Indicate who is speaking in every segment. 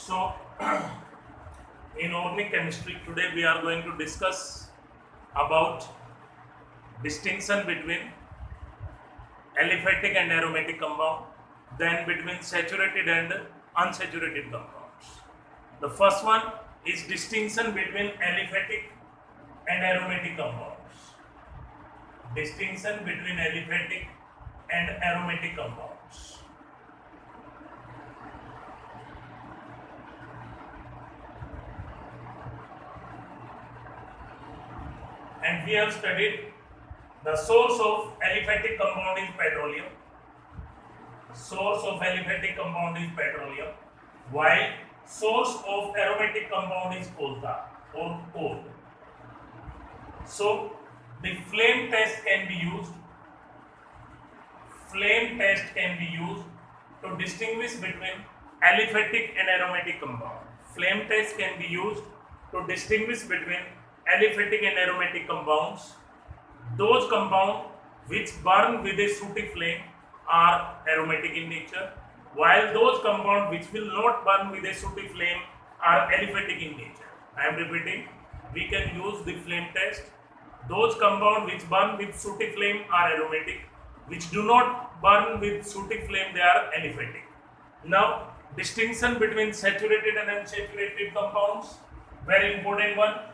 Speaker 1: So, in organic chemistry, today we are going to discuss about distinction between aliphatic and aromatic compound, then between saturated and unsaturated compounds. The first one is distinction between aliphatic and aromatic compounds. Distinction between aliphatic and aromatic compounds. And we have studied the source of aliphatic compound is petroleum. Source of aliphatic compound is petroleum, while source of aromatic compound is coal tar or coal. So the flame test can be used. Flame test can be used to distinguish between aliphatic and aromatic compound. Flame test can be used to distinguish between aliphatic and aromatic compounds. Those compounds which burn with a sooty flame are aromatic in nature, while those compounds which will not burn with a sooty flame are aliphatic in nature. I am repeating, we can use the flame test. Those compounds which burn with sooty flame are aromatic, which do not burn with sooty flame they are aliphatic. Now, distinction between saturated and unsaturated compounds, very important one.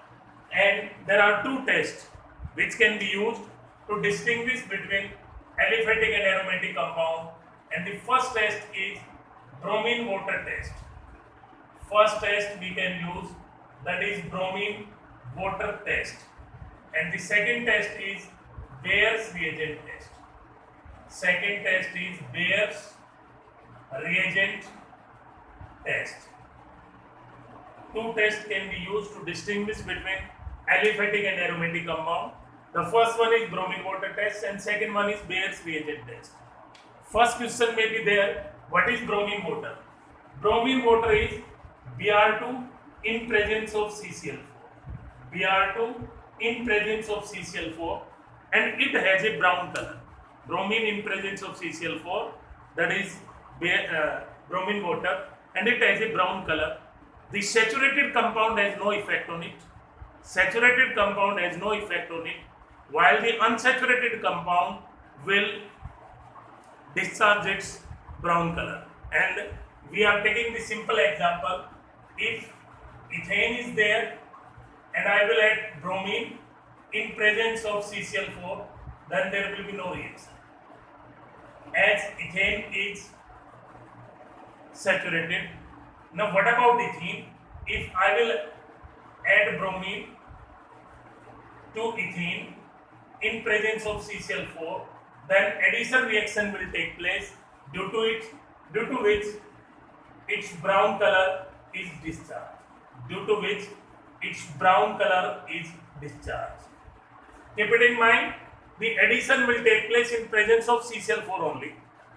Speaker 1: And there are two tests which can be used to distinguish between aliphatic and aromatic compound, and the first test is bromine water test. First test we can use, that is bromine water test, and the second test is Bayer's reagent test. Second test is Bayer's reagent test. Two tests can be used to distinguish between aliphatic and aromatic compound. The first one is bromine water test and second one is Bayer's reagent test. First question may be there, what is bromine water? Bromine water is Br2 in presence of CCl4. Br2 in presence of CCl4 and it has a brown color. Bromine in presence of CCl4, that is bromine water, and it has a brown color. The saturated compound has no effect on it. Saturated compound has no effect on it, while the unsaturated compound will discharge its brown color. And we are taking the simple example. If ethane is there and I will add bromine in presence of CCl4, then there will be no reaction, as ethane is saturated. Now what about ethene? If I will add bromine to ethene in presence of CCl4, then addition reaction will take place, due to which its brown color is discharged. Due to which its brown color is discharged. Keep it in mind, the addition will take place in presence of CCl4 only.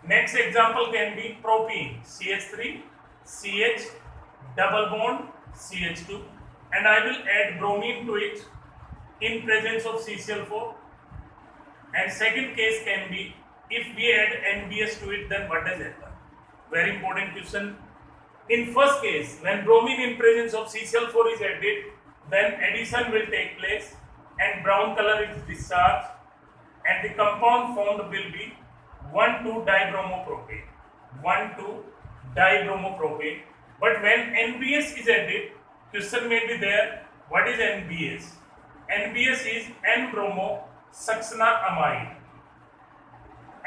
Speaker 1: Next example can be propene, CH3, CH, double bond, CH2, and I will add bromine to it in presence of CCl4. And second case can be, if we add NBS to it, then what does happen? Very important question. In first case, when bromine in presence of CCl4 is added, then addition will take place and brown color is discharged, and the compound formed will be 1,2-dibromopropane. 1,2-dibromopropane. But when NBS is added, question may be there, what is NBS? NBS is N-bromosuccinamide.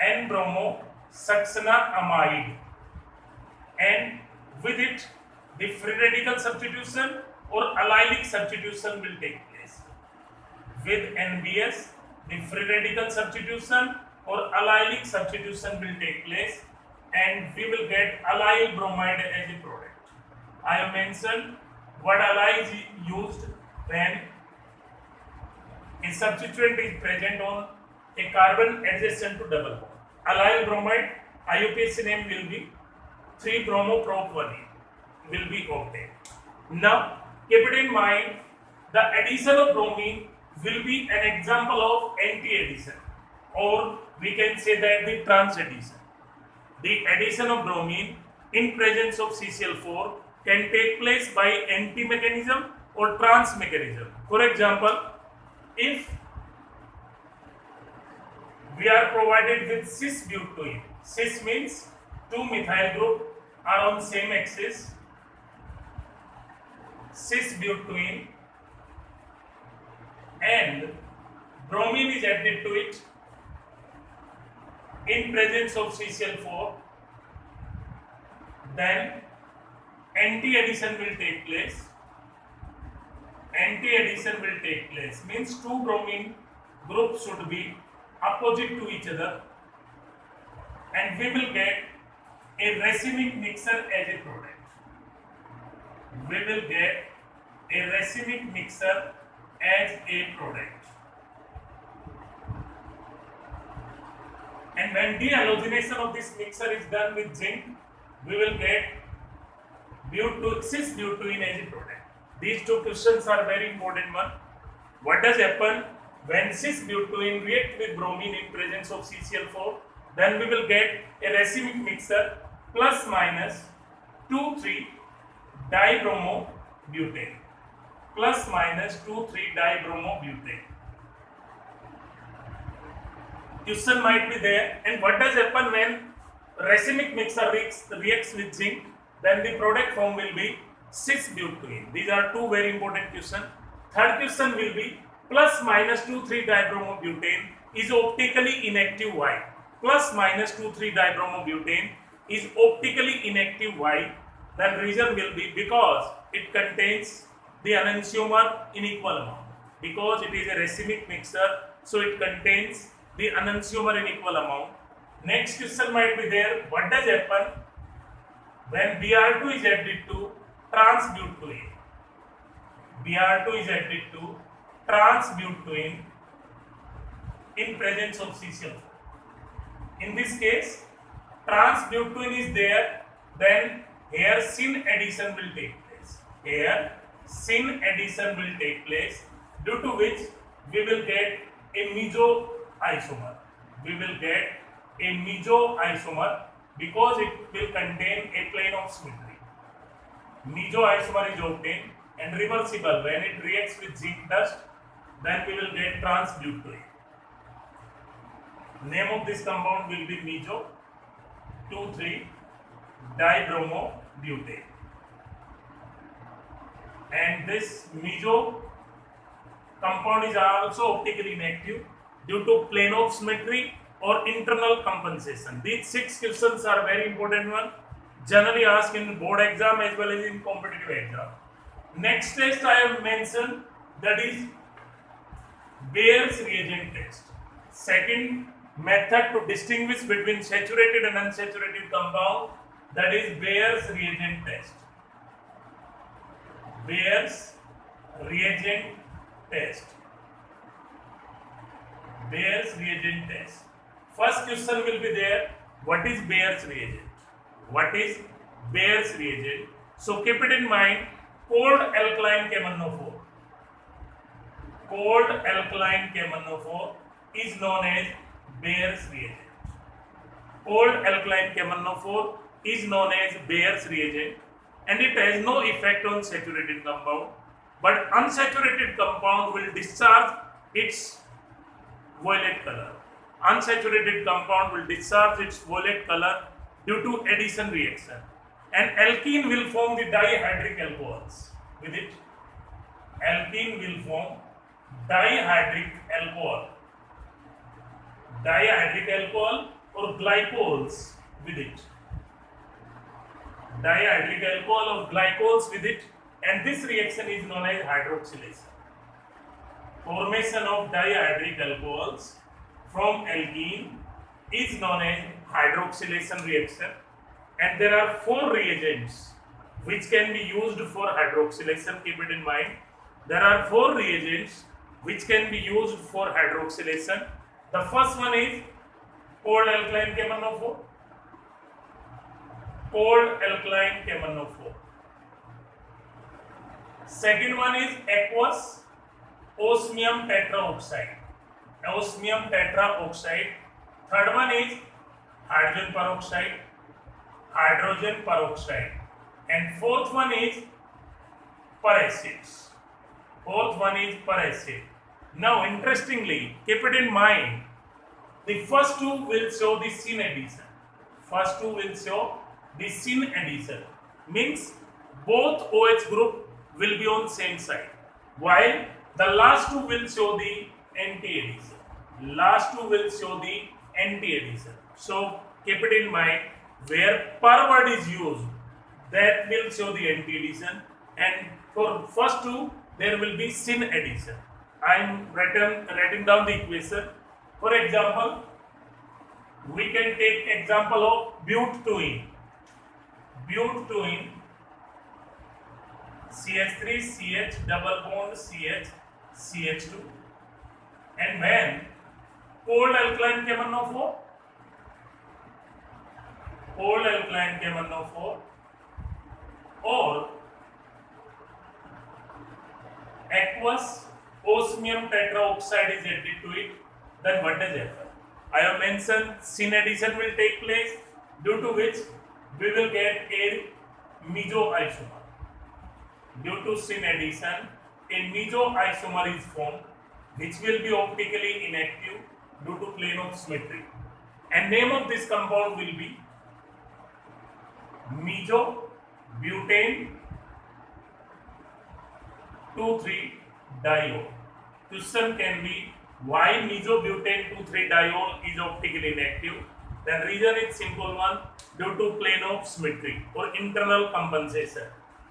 Speaker 1: N-bromosuccinamide. And with it, the free radical substitution or allylic substitution will take place. With NBS, the free radical substitution or allylic substitution will take place, and we will get allyl bromide as a product. I have mentioned what allyl is used when a substituent is present on a carbon adjacent to double bond. Allyl bromide, IUPAC name will be 3-bromoprop-1 will be obtained. Now, keep it in mind, the addition of bromine will be an example of anti-addition, or we can say that the trans addition. The addition of bromine in presence of CCl4 can take place by anti mechanism or trans mechanism. For example, if we are provided with cis-butene, cis means two methyl group are on same axis, cis-butene, and bromine is added to it in presence of CCl4, then anti-addition will take place. Anti-addition will take place means two bromine groups should be opposite to each other, and we will get a racemic mixture as a product. We will get a racemic mixture as a product. And when dehalogenation of this mixture is done with zinc, we will get cis-butene as a product. These two questions are very important one. What does happen when cis-butene react with bromine in presence of CCl4? Then we will get a racemic mixture plus minus 2,3-dibromobutane. Plus minus 2,3-dibromobutane. Question might be there. And what does happen when racemic mixture reacts with zinc? Then the product form will be cis-butene. These are two very important questions. Third question will be plus minus 2,3-dibromobutane is optically inactive. Why? Plus minus 2,3-dibromobutane is optically inactive. Why? Then reason will be because it contains the enantiomer in equal amount. Because it is a racemic mixture, so it contains the enantiomer in equal amount. Next question might be there. What does happen when Br2 is added to trans-butene? Br2 is added to trans-butene in presence of CCl4. In this case, trans-butene is there, then here syn addition will take place. Here syn addition will take place, due to which we will get a meso isomer. We will get a meso isomer because it will contain a plane of symmetry. Meso isomer is obtained and reversible when it reacts with zinc dust. Then we will get trans-butane. Name of this compound will be meso 2,3-dibromobutane. And this meso compound is also optically inactive due to plane of symmetry or internal compensation. These 6 questions are very important one. Generally asked in board exam as well as in competitive exam. Next test I have mentioned, that is Bayer's reagent test. Second method to distinguish between saturated and unsaturated compound, that is Bayer's reagent test. Bayer's reagent test. Bayer's reagent test. First question will be there. What is Bayer's reagent? What is Bayer's reagent? So keep it in mind. Cold alkaline KMnO4. Cold alkaline KMnO4 is known as Bayer's reagent. Cold alkaline KMnO4 is known as Bayer's reagent, and it has no effect on saturated compound, but unsaturated compound will discharge its violet color. Unsaturated compound will discharge its violet color due to addition reaction, and alkene will form the dihydric alcohols with it. Alkene will form dihydric alcohol. Dihydric alcohol or glycols with it. Dihydric alcohol or glycols with it, and this reaction is known as hydroxylation. Formation of dihydric alcohols from alkene is known as hydroxylation reaction, and there are 4 reagents which can be used for hydroxylation. Keep it in mind. There are 4 reagents which can be used for hydroxylation. The first one is cold alkaline KMnO4. Cold alkaline KMnO4. Second one is aqueous osmium tetraoxide. Osmium tetraoxide. Third one is hydrogen peroxide. Hydrogen peroxide. and fourth one is per acids. Fourth one is per acid. Now interestingly, keep it in mind, the first two will show the syn addition. First two will show the syn addition. Means both OH group will be on same side. While the last two will show the anti-addition. Last two will show the anti-addition. So keep it in mind, where per word is used, that will show the anti-addition, and for first two there will be syn addition. I am writing down the equation. For example, we can take example of butene. Butene CH3 CH double bond CH CH2, and when cold alkaline के MnO4, cold alkaline के MnO4 और aqueous osmium tetraoxide is added to it, then what does happen? I have mentioned syn addition will take place, due to which we will get a mesoisomer. Due to syn addition, a mesoisomer is formed, which will be optically inactive due to plane of symmetry. And name of this compound will be meso-butane 2,3-diol. Question can be, why meso-butane 2,3-diol is optically inactive? Then reason is simple one, due to plane of symmetry or internal compensation.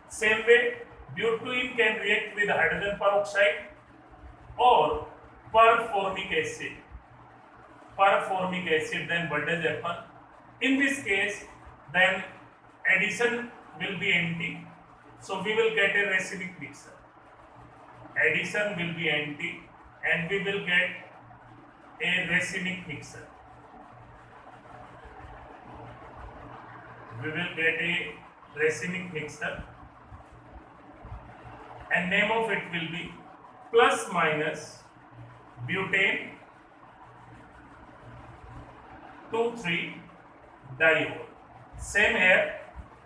Speaker 1: Same way, butene can react with hydrogen peroxide or performic acid. Performic acid, then what does happen? In this case, then addition will be anti, so we will get a racemic mixture. Addition will be anti, and we will get a racemic mixture. We will get a racemic mixture, and name of it will be plus minus butane 2,3-diol. Same here,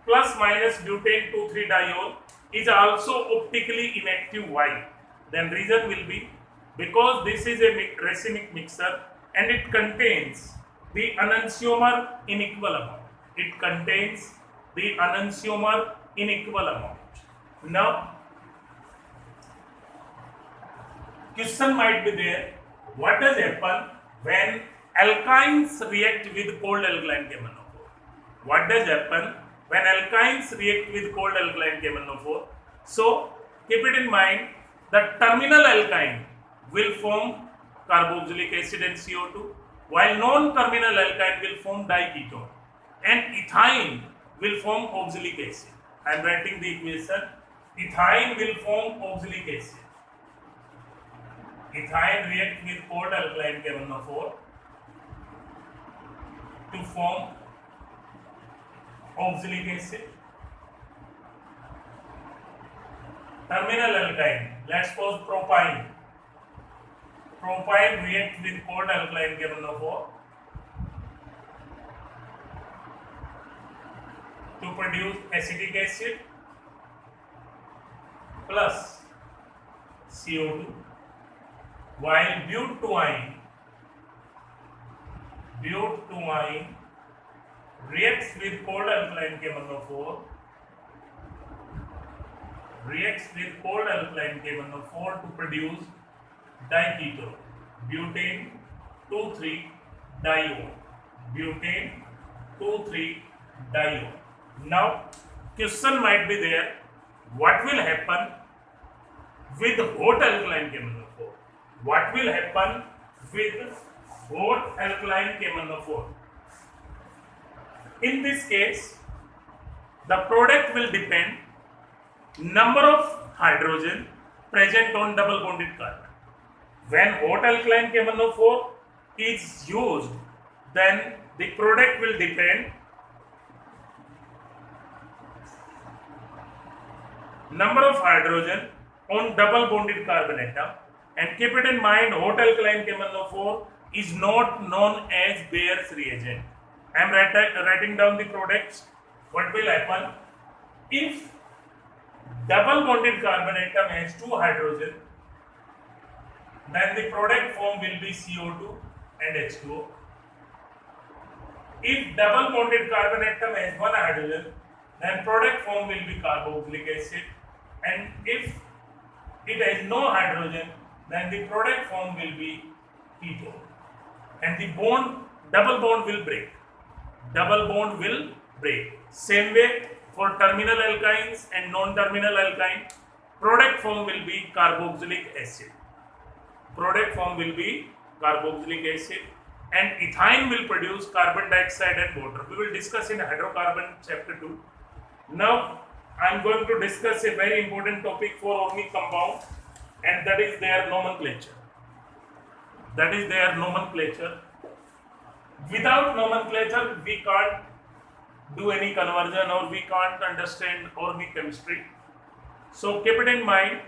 Speaker 1: plus minus butane 2,3-diol is also optically inactive. Why? Then reason will be, because this is a racemic mixture and it contains the enantiomer in equal amount. It contains the enantiomer in equal amount. Now, question might be there, what does happen when alkynes react with cold alkaline MnO4? What does happen when alkynes react with cold alkaline MnO4? So keep it in mind, the terminal alkyne will form carboxylic acid and CO2, while non-terminal alkyne will form diketone, and ethyne will form oxalic acid. I am writing the equation. Ethyne will form oxalic acid. Ethyne react with cold alkaline MnO4 to form oxalic acid. Terminal alkyne, let's suppose propyne. Propyne react with cold alkaline MnO4 to produce acetic acid plus CO2, while butene reacts with cold alkaline MnO4 to produce diketone, butane 2,3-diol. Butane 2,3-diol. Now, question might be there, what will happen with hot alkaline MnO4? What will happen with hot alkaline MnO4? In this case, the product will depend number of hydrogen present on double bonded carbon. When hot alkaline MnO4 is used, then the product will depend number of hydrogen on double bonded carbon atom, and keep it in mind, hot alkaline MnO4 is not known as Bayer's reagent. I am writing down the products. What will happen? If double bonded carbon atom has two hydrogen, then the product form will be CO2 and H2O. If double bonded carbon atom has one hydrogen, then product form will be carboxylic acid. And if it has no hydrogen, then the product form will be ketone. And the double bond will break. Double bond will break. Same way for terminal alkynes and non-terminal alkyne, product form will be carboxylic acid. Product form will be carboxylic acid, and ethyne will produce carbon dioxide and water. We will discuss in hydrocarbon chapter 2. Now I am going to discuss a very important topic for organic compound, and that is their nomenclature. That is their nomenclature. Without nomenclature, we can't do any conversion or we can't understand organic chemistry. So keep it in mind.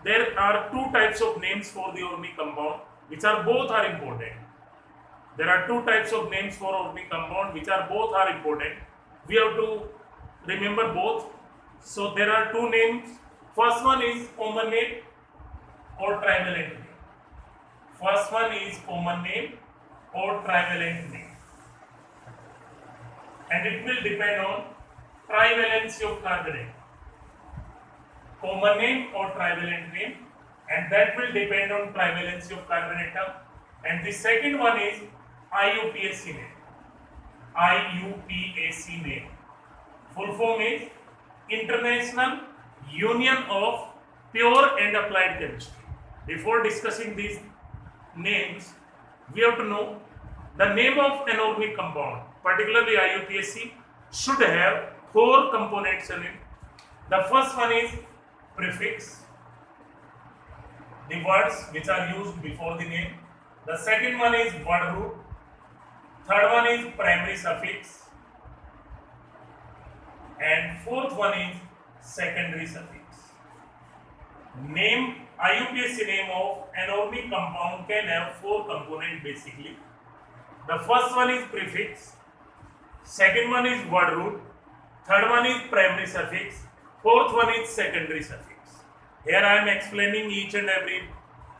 Speaker 1: There are two types of names for the organic compound, which are both are important. There are two types of names for organic compound, which are both are important. We have to remember both. So there are two names. First one is common name or trivalent name. First one is common name or trivalent name, and it will depend on trivalency of carbon atom. Common name or trivalent name, and that will depend on trivalency of carbon atom. And the second one is IUPAC name. IUPAC name. Full form is International Union of Pure and Applied Chemistry. Before discussing these names, we have to know the name of an organic compound, particularly IUPAC, should have four components in it. The first one is prefix, the words which are used before the name. The second one is word root. Third one is primary suffix. And fourth one is secondary suffix. Name, IUPAC name of an organic compound can have four components basically. The first one is prefix, second one is word root, third one is primary suffix, fourth one is secondary suffix. Here I am explaining each and every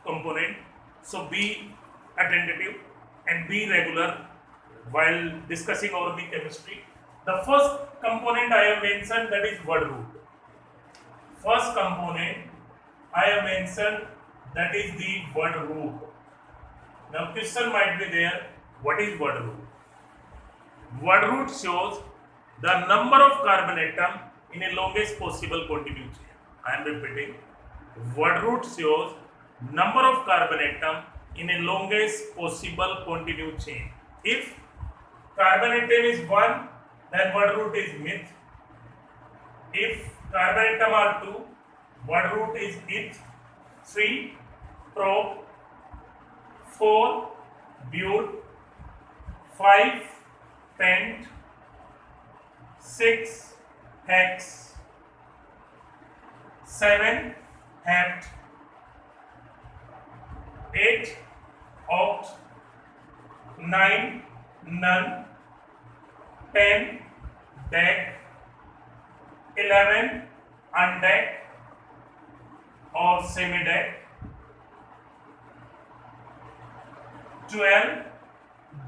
Speaker 1: component, so be attentive and be regular while discussing organic chemistry. The first component I have mentioned, that is word root. First component I have mentioned, that is the word root. Now question might be there, what is word root? Word root shows the number of carbon atom in a longest possible continuous chain. I am repeating. Word root shows number of carbon atom in a longest possible continuous chain. If carbon atom is 1, then word root is meth. If carbon atom are 2, word root is eth. 3, prop. 4, but. 5, pent. 6, hex. 7, hept. 8, oct. 9, none. 10, deck. 11, undeck or semi-deck. 12,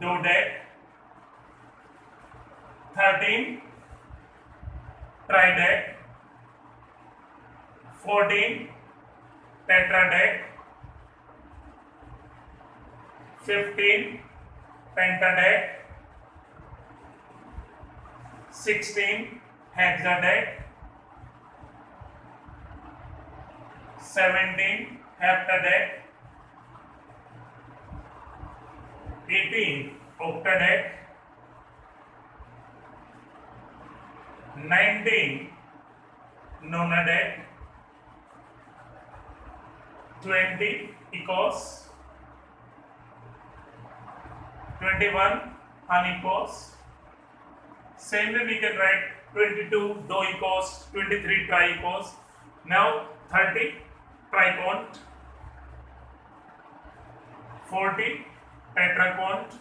Speaker 1: dodeck. 13, trideck. 14, tetradeck. 15, pentadeck. 16, hexadeck. 17, heptadeck. 18, octadeck. 19, nonadeck. 20, ecos. 21, honeycos. Same way we can write 22, doicos, 23, triicos. Now 30, tricont. 40, tetracont.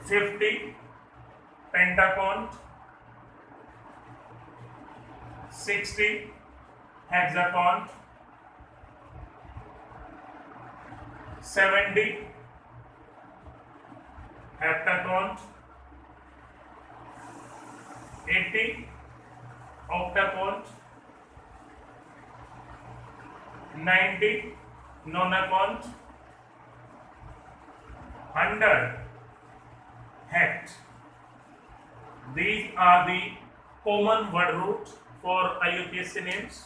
Speaker 1: 50, pentacont, 60 hexacont, 70 heptacont, 80 octacont, 90 nonacont, 100 hect. These are the common word root for IUPAC names.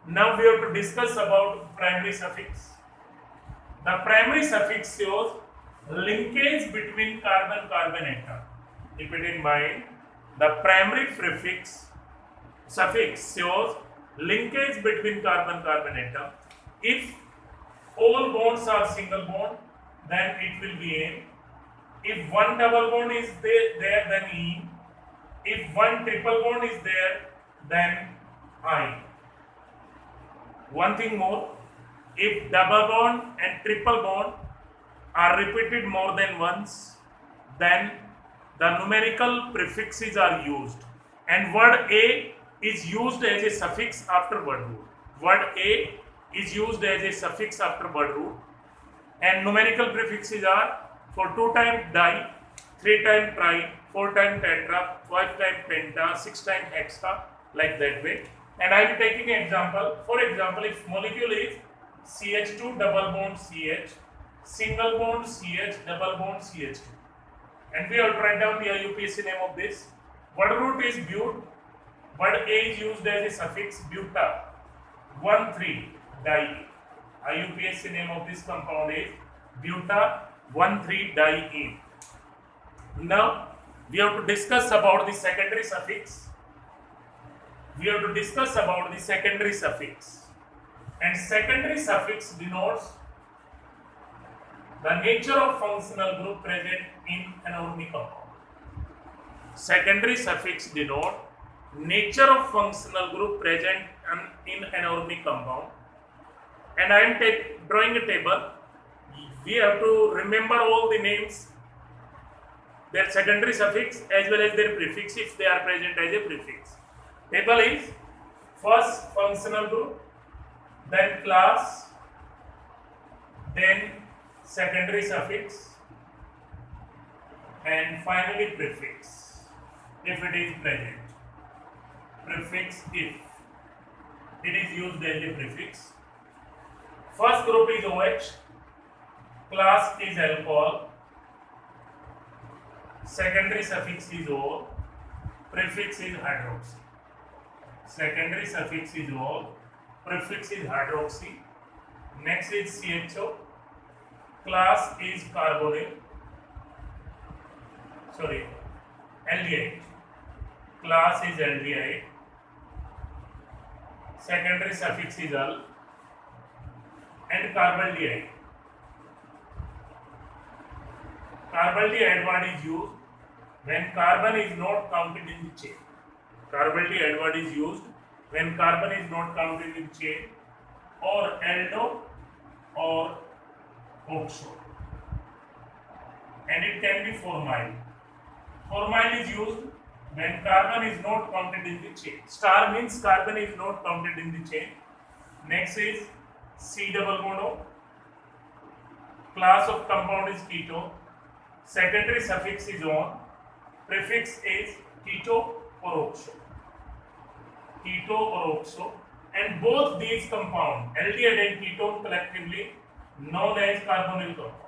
Speaker 1: Now we have to discuss about primary suffix. The primary suffix shows linkage between carbon-carbon atom. Keep it in mind. The primary suffix shows linkage between carbon-carbon atom. If all bonds are single bond, then it will be N. If one double bond is there, then E. If one triple bond is there, then I. One thing more, if double bond and triple bond are repeated more than once, then the numerical prefixes are used, and word A is used as a suffix after word root. Word A is used as a suffix after word root, and numerical prefixes are for 2 times di, 3 times tri, 4 times tetra, 5 times penta, 6 times hexa, like that way. And I will be taking an example. For example, if molecule is CH2 double bond CH, single bond CH, double bond CH2, and we have to write down the IUPAC name of this. Word root is but. Word A is used as a suffix buta, 1,3 di. IUPAC name of this compound is buta 1,3 diene. Now we have to discuss about the secondary suffix. And secondary suffix denotes the nature of functional group present in an organic compound. Secondary suffix denote nature of functional group present in an organic compound. And I am drawing a table. We have to remember all the names, their secondary suffix as well as their prefix if they are present as a prefix. Table is first functional group, then class, then secondary suffix, and finally prefix if it is present. Prefix if it is used as a prefix. First group is OH, class is alcohol, secondary suffix is O, prefix is hydroxy. Secondary suffix is O, prefix is hydroxy. Next is CHO, class is carbonyl, aldehyde, class is aldehyde. Secondary suffix is al, and carbaldehyde. Carbaldehyde word is used when carbon is not counted in the chain. Carbaldehyde word is used when carbon is not counted in the chain, or aldo or oxo, and it can be formyl. Formyl is used when carbon is not counted in the chain. Star means carbon is not counted in the chain. Next is C double bond O. Class of compound is keto. Secondary suffix is on. Prefix is keto or oxo. Keto or oxo. And both these compounds, aldehyde and ketone, collectively known as carbonyl compound.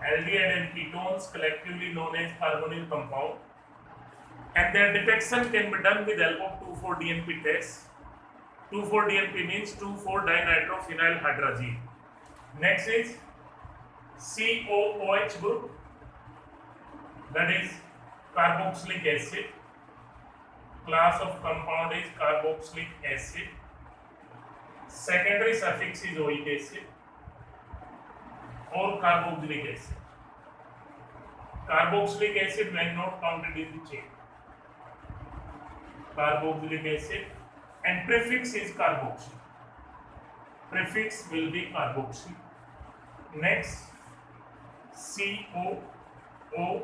Speaker 1: Aldehyde and ketones collectively known as carbonyl compound, and their detection can be done with help of 2,4-DNP test. 2,4-DNP means 2,4-dinitrophenylhydrazine. Next is COOH group, that is carboxylic acid. Class of compound is carboxylic acid. Secondary suffix is oic acid or carboxylic acid. Carboxylic acid when not counted in the chain. Carboxylic acid, and prefix is carboxy. Prefix will be carboxy. Next, COO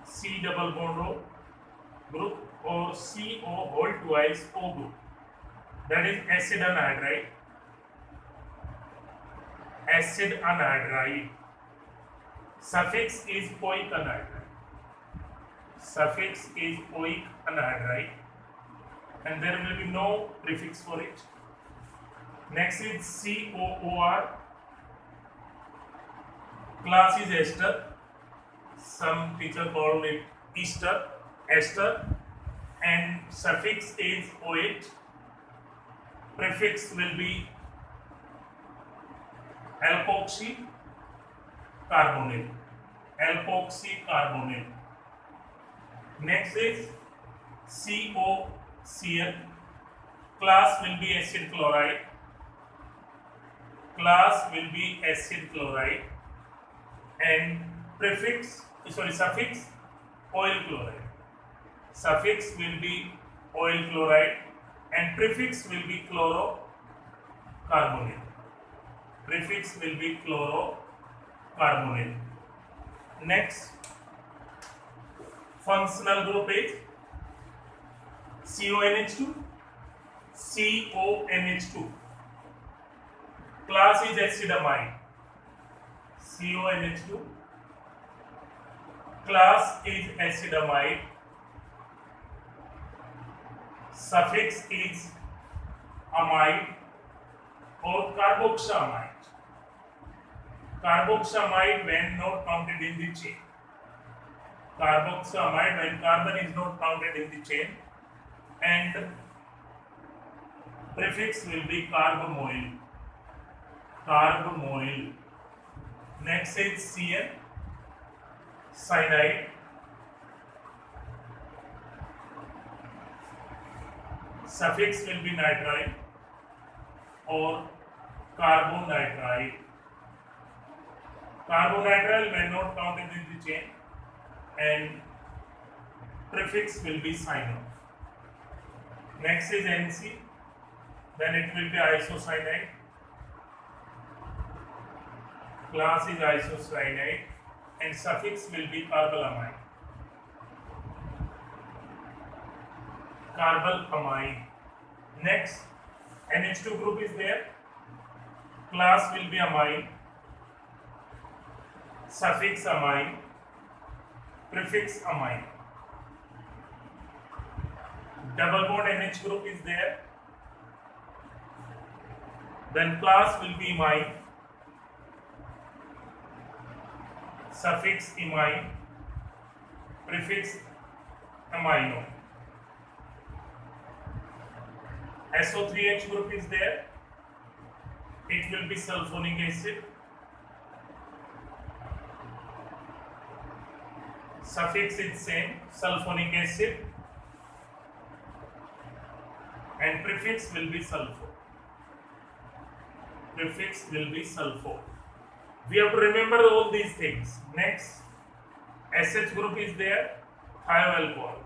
Speaker 1: C double bond O group, or CO whole twice O group, that is acid anhydride. Acid anhydride. Suffix is oic anhydride. Suffix is oic anhydride, and there will be no prefix for it. Next is COOR. Class is ester. Some teacher call it ester, ester, and suffix is OH. Prefix will be alkoxy carbonyl. Alkoxy carbonyl. Next is COCl. Class will be acid chloride. Class will be acid chloride, and suffix oil chloride. Suffix will be oil chloride, and prefix will be chlorocarbonyl. Prefix will be chlorocarbonyl. Next, functional group is CONH2. CONH2. Class is acidamide. CONH2. Class is acidamide. Suffix is amide or carboxamide. Carboxamide when not counted in the chain. Carboxamide when carbon is not counted in the chain, and prefix will be carbamoyl. Carbamoyl. Next is Cn, cyanide. Suffix will be nitride or carbonitride. Carbonitrile when not counted in the chain, and prefix will be cyano. Next is NC, then it will be isocyanide. Class is isocyanide, and suffix will be carbalamide. Carbalamide. Next, NH2 group is there. Class will be amine. Suffix amine. Prefix amine. Double bond NH group is there. Then class will be imine. Suffix imine. Prefix amino. SO3H group is there. It will be sulfonic acid. Suffix is same, sulfonic acid, and prefix will be sulfur. Prefix will be sulfur. We have to remember all these things. Next, SH group is there, thioalcohol.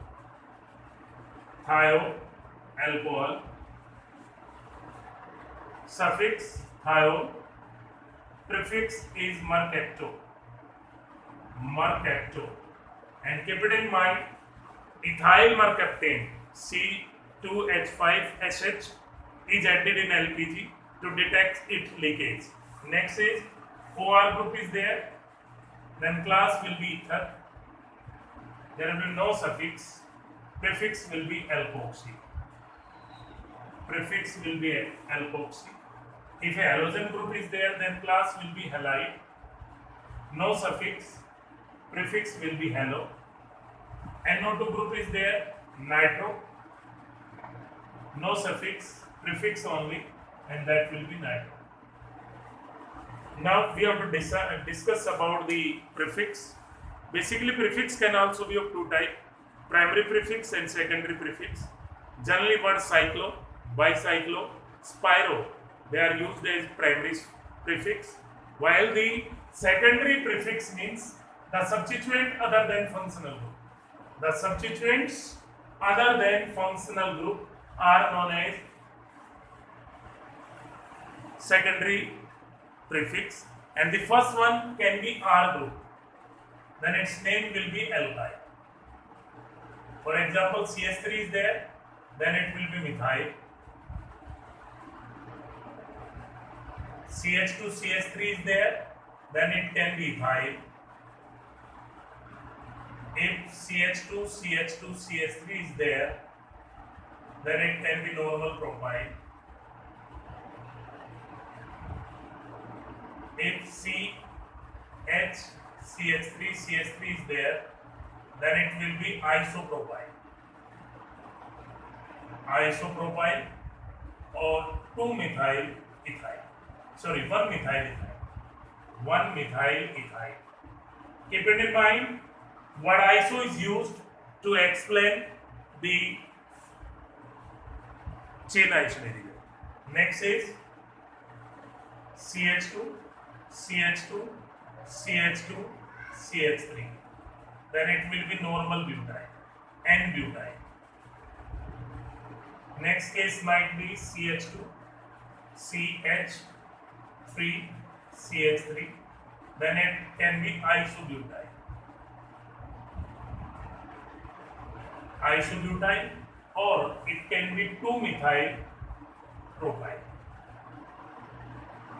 Speaker 1: Thioalcohol. Suffix thio. Prefix is mercapto. Mercapto. And keep it in mind, ethyl mercaptane C2H5SH is added in LPG to detect its leakage. Next is OR group is there. Then class will be ether. There will be no suffix. Prefix will be alkoxy. Prefix will be alkoxy. If a halogen group is there, then class will be halide. No suffix. Prefix will be halo. NO2 group is there, nitro. No suffix, prefix only, and that will be nitro. Now we have to discuss about the prefix. Basically, prefix can also be of two types: primary prefix and secondary prefix. Generally, word cyclo, bicyclo, spiro, they are used as primary prefix, while the secondary prefix means the substituent other than functional group. The substituents other than functional group are known as secondary prefix, and the first one can be R group, then its name will be alkyl. For example, CH3 is there, then it will be methyl. CH2 CH3 is there, then it can be ethyl. If CH2 CH2 CH3 is there, then it can be normal propyl. If CH CH3 CH3 is there, then it will be isopropyl. Isopropyl or 2-methyl ethyl. Sorry, 1-methyl ethyl. 1-methyl ethyl. Keep it in mind, what iso is used to explain the chain isomerism. Next is CH2, CH2, CH2, CH3. Then it will be normal butyl, N-butyl. Next case might be CH2, CH3, CH3. Then it can be isobutyl. Isobutyl, or it can be 2-methyl propyl.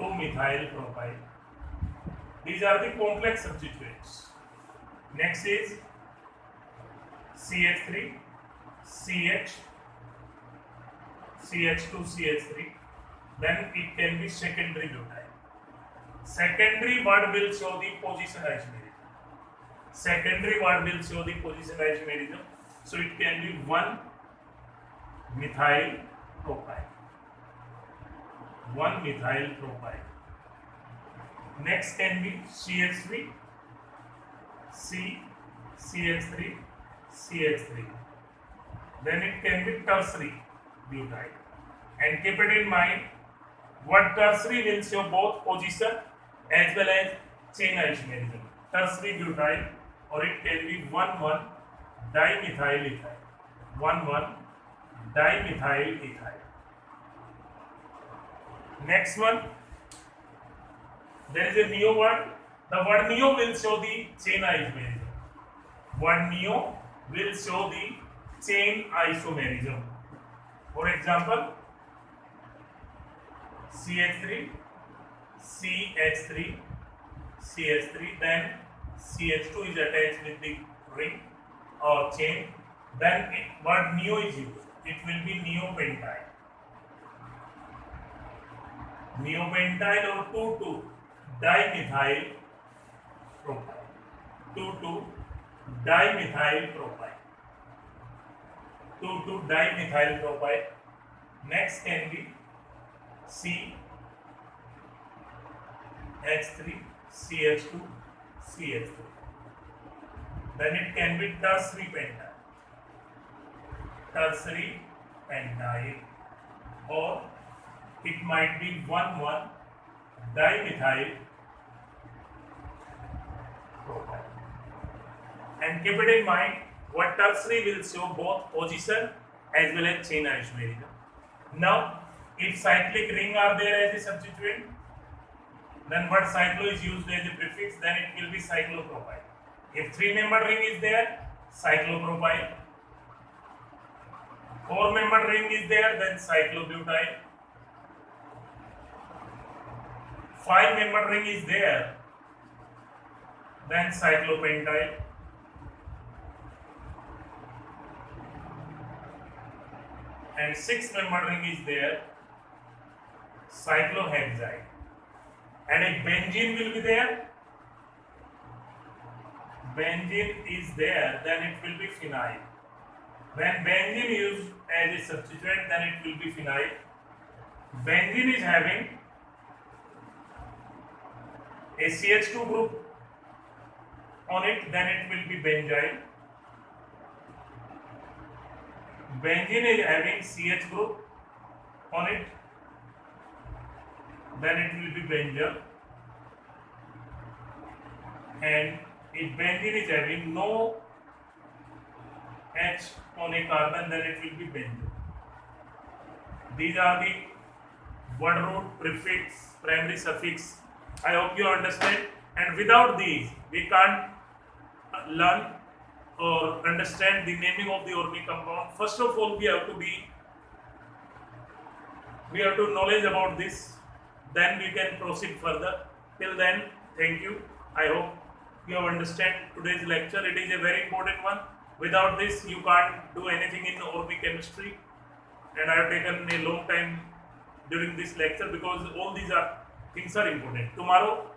Speaker 1: 2-methyl propyl. These are the complex substituents. Next is CH3, CH, CH2, CH3. Then it can be secondary butyl. Secondary word will show the position isomerism. Secondary word will show the position isomerism. So it can be 1-methyl propyl. 1-methyl propyl. Next can be CH3, CH3, CH3. Then it can be tertiary butyl. And keep it in mind, what tertiary will show both position as well as chain isomerism. Tertiary butyl, or it can be 1,1-dimethyl ethyl. 1,1-dimethyl ethyl. Next one, there is a neo word. The word neo will show the chain isomerism. Word neo will show the chain isomerism. For example, CH3, CH3, CH3, then CH2 is attached with the ring or chain. Then word neo is used. It will be neopentyl. Neopentyl or 2,2-dimethyl propyl. 2,2-dimethyl propyl. 2,2-dimethyl propyl. Next can be CH3, CH2, CH3. Then it can be tertiary pentyl. Tertiary pentyl, or it might be 1,1-dimethyl propyl. And keep it in mind, what tertiary will show both position as well as chain isomerism. Now, if cyclic ring are there as a substituent, then what cyclo is used as a prefix, then it will be cyclopropyl. If 3-membered ring is there, cyclopropyl. 4-membered ring is there, then cyclobutyl. 5-membered ring is there, then cyclopentyl. And 6-membered ring is there, cyclohexyl. And if benzene will be there, benzene is there, then it will be phenyl. When benzene is used as a substituent, then it will be phenyl. Benzene is having a CH2 group on it, then it will be benzyl. Benzene is having CH group on it, then it will be benzyl. And if benzene is having no H on a carbon, then it will be benzyl. These are the word root, prefix, primary suffix. I hope you understand. And without these, we can't learn or understand the naming of the organic compound, first of all we have to knowledge about this, then we can proceed further. Till then, thank you. I hope you have understand today's lecture. It is a very important one. Without this, you can't do anything in organic chemistry. And I have taken a long time during this lecture because all these things are important. Tomorrow,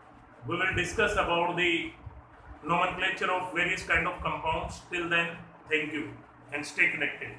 Speaker 1: we will discuss about the nomenclature of various kind of compounds. Till then, thank you and stay connected.